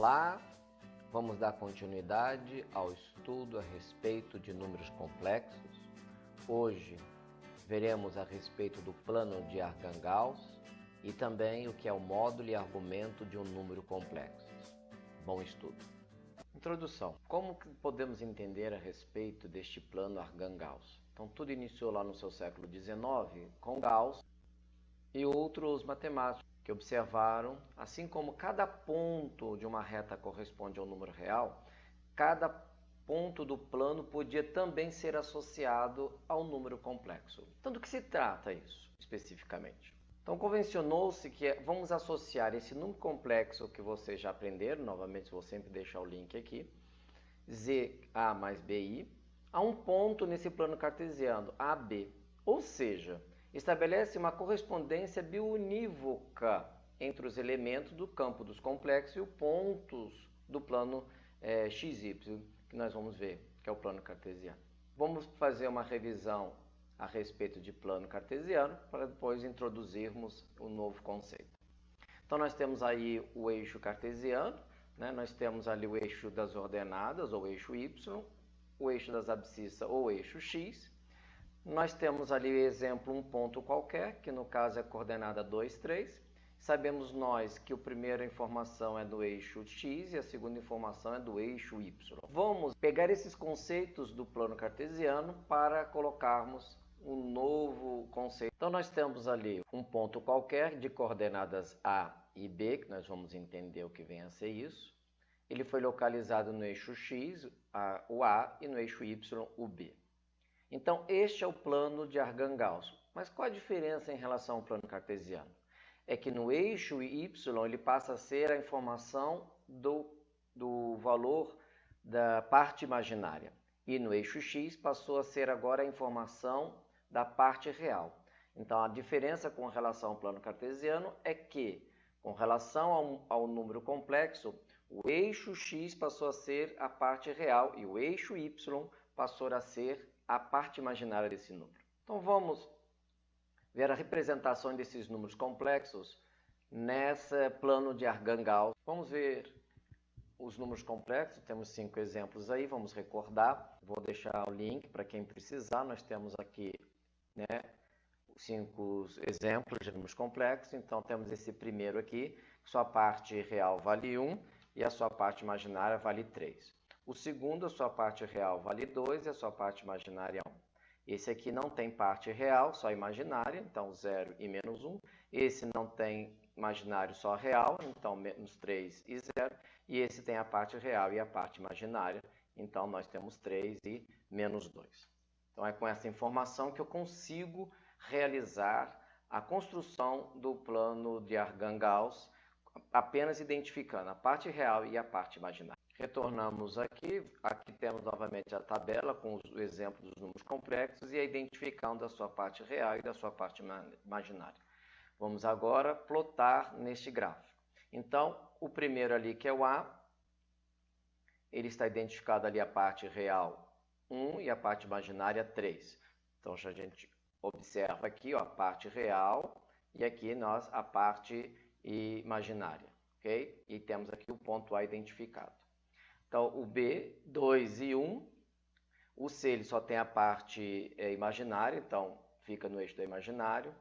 Olá, vamos dar continuidade ao estudo a respeito de números complexos. Hoje veremos a respeito do plano de Archan-Gauss e também o que é o módulo e argumento de um número complexo. Bom estudo. Introdução. Como que podemos entender a respeito deste plano Archan-Gauss? Então tudo iniciou lá no seu século XIX com Gauss e outros matemáticos que observaram, assim como cada ponto de uma reta corresponde a um número real, cada ponto do plano podia também ser associado ao número complexo. Então, do que se trata isso, especificamente? Então, convencionou-se que vamos associar esse número complexo que vocês já aprenderam, novamente vou sempre deixar o link aqui, ZA mais BI, a um ponto nesse plano cartesiano, AB, ou seja, estabelece uma correspondência biunívoca entre os elementos do campo dos complexos e os pontos do plano XY, que nós vamos ver, que é o plano cartesiano. Vamos fazer uma revisão a respeito de plano cartesiano, para depois introduzirmos o novo conceito. Então, nós temos aí o eixo cartesiano, né? Nós temos ali o eixo das ordenadas, ou eixo Y, o eixo das abscissas, ou eixo X. Nós temos ali o exemplo, um ponto qualquer, que no caso é a coordenada 2, 3. Sabemos nós que a primeira informação é do eixo X e a segunda informação é do eixo Y. Vamos pegar esses conceitos do plano cartesiano para colocarmos um novo conceito. Então nós temos ali um ponto qualquer de coordenadas A e B, que nós vamos entender o que vem a ser isso. Ele foi localizado no eixo X, o A, e no eixo Y, o B. Então, este é o plano de Archan-Gauss. Mas qual a diferença em relação ao plano cartesiano? É que no eixo Y ele passa a ser a informação do valor da parte imaginária. E no eixo X passou a ser agora a informação da parte real. Então, a diferença com relação ao plano cartesiano é que, com relação ao número complexo, o eixo X passou a ser a parte real e o eixo Y passou a ser a parte imaginária desse número. Então vamos ver a representação desses números complexos nesse plano de Archan-Gauss. Vamos ver os números complexos, temos 5 exemplos aí, vamos recordar. Vou deixar o link para quem precisar. Nós temos aqui 5 exemplos de números complexos. Então temos esse primeiro aqui, sua parte real vale 1 e a sua parte imaginária vale 3. O segundo, a sua parte real vale 2 e a sua parte imaginária 1. Esse aqui não tem parte real, só imaginária, então 0 e menos 1. Esse não tem imaginário, só real, então menos 3 e 0. E esse tem a parte real e a parte imaginária, então nós temos 3 e menos 2. Então é com essa informação que eu consigo realizar a construção do plano de Archan-Gauss, apenas identificando a parte real e a parte imaginária. Retornamos aqui temos novamente a tabela com o exemplo dos números complexos e a identificação da sua parte real e da sua parte imaginária. Vamos agora plotar neste gráfico. Então, o primeiro ali que é o A, ele está identificado ali a parte real 1 e a parte imaginária 3. Então, a gente observa aqui a parte real e aqui a parte imaginária, ok? E temos aqui o ponto A identificado. Então, o B, 2 e 1. O C ele só tem a parte imaginária, então fica no eixo do imaginário.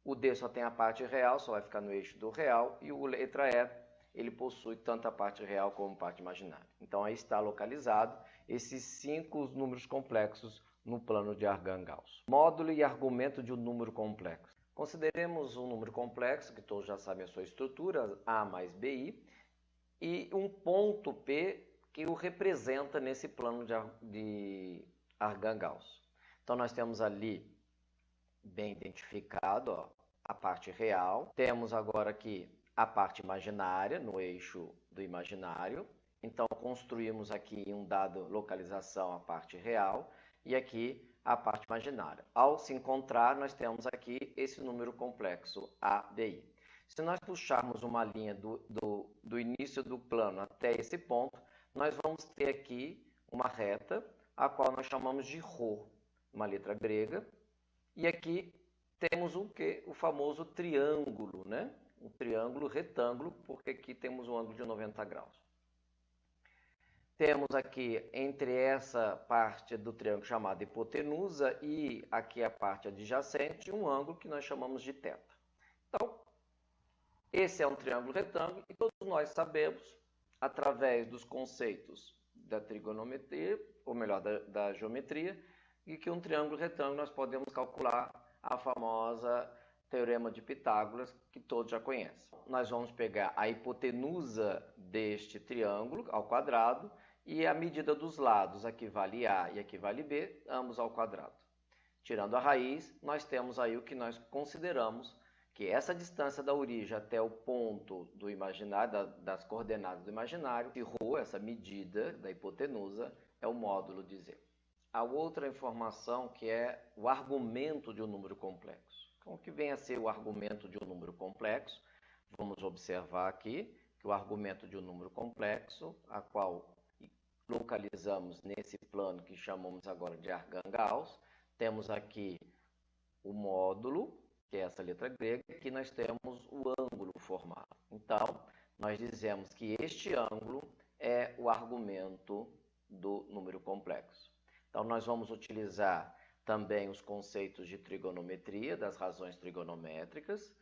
O D só tem a parte real, só vai ficar no eixo do real. E o letra E, ele possui tanto a parte real como a parte imaginária. Então, aí está localizado esses 5 números complexos no plano de Archan-Gauss. Módulo e argumento de um número complexo. Consideremos um número complexo, que todos já sabem a sua estrutura, A mais BI, e um ponto P, que o representa nesse plano de Archan-Gauss. Então, nós temos ali bem identificado a parte real. Temos agora aqui a parte imaginária, no eixo do imaginário. Então, construímos aqui em um dado localização a parte real e aqui a parte imaginária. Ao se encontrar, nós temos aqui esse número complexo ABI. Se nós puxarmos uma linha do início do plano até esse ponto, nós vamos ter aqui uma reta, a qual nós chamamos de Rho, uma letra grega. E aqui temos o quê? O famoso triângulo, né? Um triângulo retângulo, porque aqui temos um ângulo de 90 graus. temos aqui, entre essa parte do triângulo chamada hipotenusa e aqui a parte adjacente, um ângulo que nós chamamos de θ. Então, esse é um triângulo retângulo e todos nós sabemos, através dos conceitos da trigonometria, ou melhor, da geometria, e que um triângulo retângulo nós podemos calcular a famosa Teorema de Pitágoras, que todos já conhecem. Nós vamos pegar a hipotenusa deste triângulo ao quadrado e a medida dos lados, aqui vale A e aqui vale B, ambos ao quadrado. Tirando a raiz, nós temos aí o que nós consideramos que essa distância da origem até o ponto do imaginário, das coordenadas do imaginário, que ρ, essa medida da hipotenusa, é o módulo de Z. A outra informação que é o argumento de um número complexo. Então, o que vem a ser o argumento de um número complexo? Vamos observar aqui que o argumento de um número complexo, a qual localizamos nesse plano que chamamos agora de Argand-Gauss, temos aqui o módulo, que é essa letra grega, e aqui nós temos o ângulo formado. Então, nós dizemos que este ângulo é o argumento do número complexo. Então, nós vamos utilizar também os conceitos de trigonometria, das razões trigonométricas.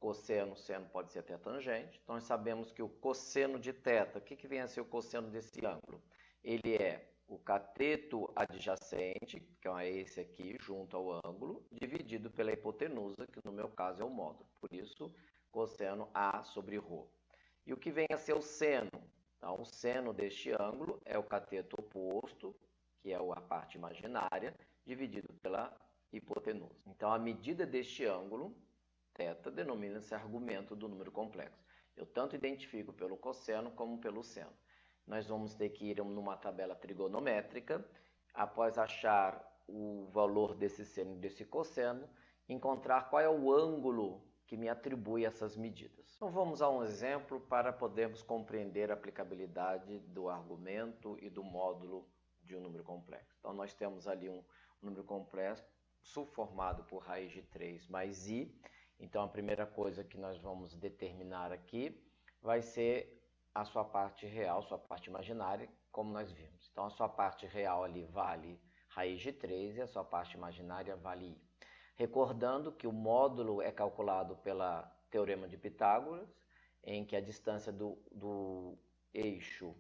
Cosseno, seno pode ser até tangente. Então, nós sabemos que o cosseno de θ, o que vem a ser o cosseno desse ângulo? Ele é o cateto adjacente, que é esse aqui, junto ao ângulo, dividido pela hipotenusa, que no meu caso é o módulo. Por isso, cosseno A sobre ρ. E o que vem a ser o seno? Então, o seno deste ângulo é o cateto oposto, que é a parte imaginária, dividido pela hipotenusa. Então, a medida deste ângulo, θ, denomina-se argumento do número complexo. Eu tanto identifico pelo cosseno como pelo seno. Nós vamos ter que ir numa tabela trigonométrica, após achar o valor desse seno e desse cosseno, encontrar qual é o ângulo que me atribui essas medidas. Então vamos a um exemplo para podermos compreender a aplicabilidade do argumento e do módulo de um número complexo. Então nós temos ali um número complexo formado por raiz de 3 mais i. Então a primeira coisa que nós vamos determinar aqui vai ser a sua parte real, sua parte imaginária, como nós vimos. Então, a sua parte real ali vale raiz de 3 e a sua parte imaginária vale i. Recordando que o módulo é calculado pela Teorema de Pitágoras, em que a distância do eixo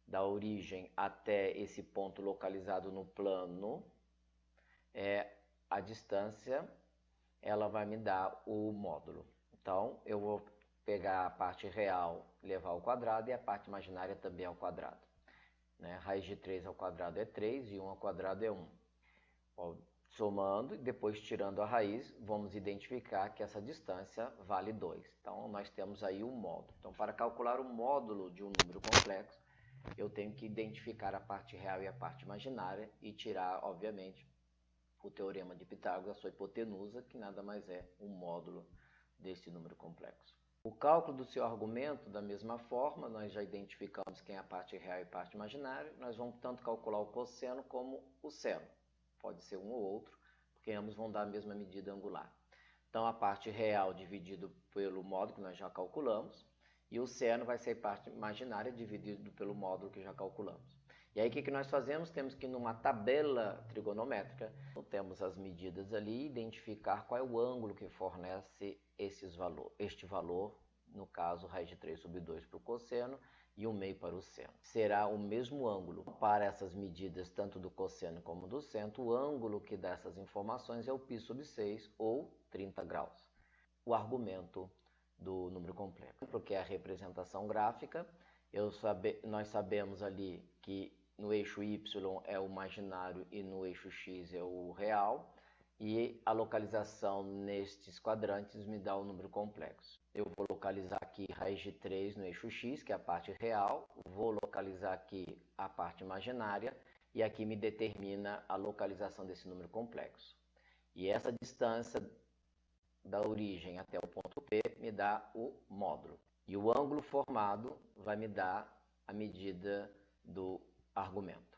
da origem até esse ponto localizado no plano é a distância, ela vai me dar o módulo. Então, eu vou pegar a parte real, levar ao quadrado, e a parte imaginária também ao quadrado. Raiz de 3 ao quadrado é 3 e 1 ao quadrado é 1. Somando e depois tirando a raiz, vamos identificar que essa distância vale 2. Então, nós temos aí o módulo. Então, para calcular o módulo de um número complexo, eu tenho que identificar a parte real e a parte imaginária e tirar, obviamente, o teorema de Pitágoras, a sua hipotenusa, que nada mais é um módulo desse número complexo. O cálculo do seu argumento, da mesma forma, nós já identificamos quem é a parte real e a parte imaginária, nós vamos tanto calcular o cosseno como o seno. Pode ser um ou outro, porque ambos vão dar a mesma medida angular. Então, a parte real dividido pelo módulo que nós já calculamos, e o seno vai ser a parte imaginária dividido pelo módulo que já calculamos. E aí, o que nós fazemos? Temos que ir numa tabela trigonométrica, temos as medidas ali, identificar qual é o ângulo que fornece este valor, no caso, raiz de 3 sobre 2 para o cosseno e 1/2 para o seno. Será o mesmo ângulo para essas medidas, tanto do cosseno como do seno. O ângulo que dá essas informações é o π sobre 6, ou 30 graus. O argumento do número complexo, porque é a representação gráfica. Nós sabemos ali que no eixo y é o imaginário e no eixo x é o real, e a localização nestes quadrantes me dá o número complexo. Eu vou localizar aqui raiz de 3 no eixo x, que é a parte real, vou localizar aqui a parte imaginária, e aqui me determina a localização desse número complexo. E essa distância da origem até o ponto P me dá o módulo. E o ângulo formado vai me dar a medida do argumento.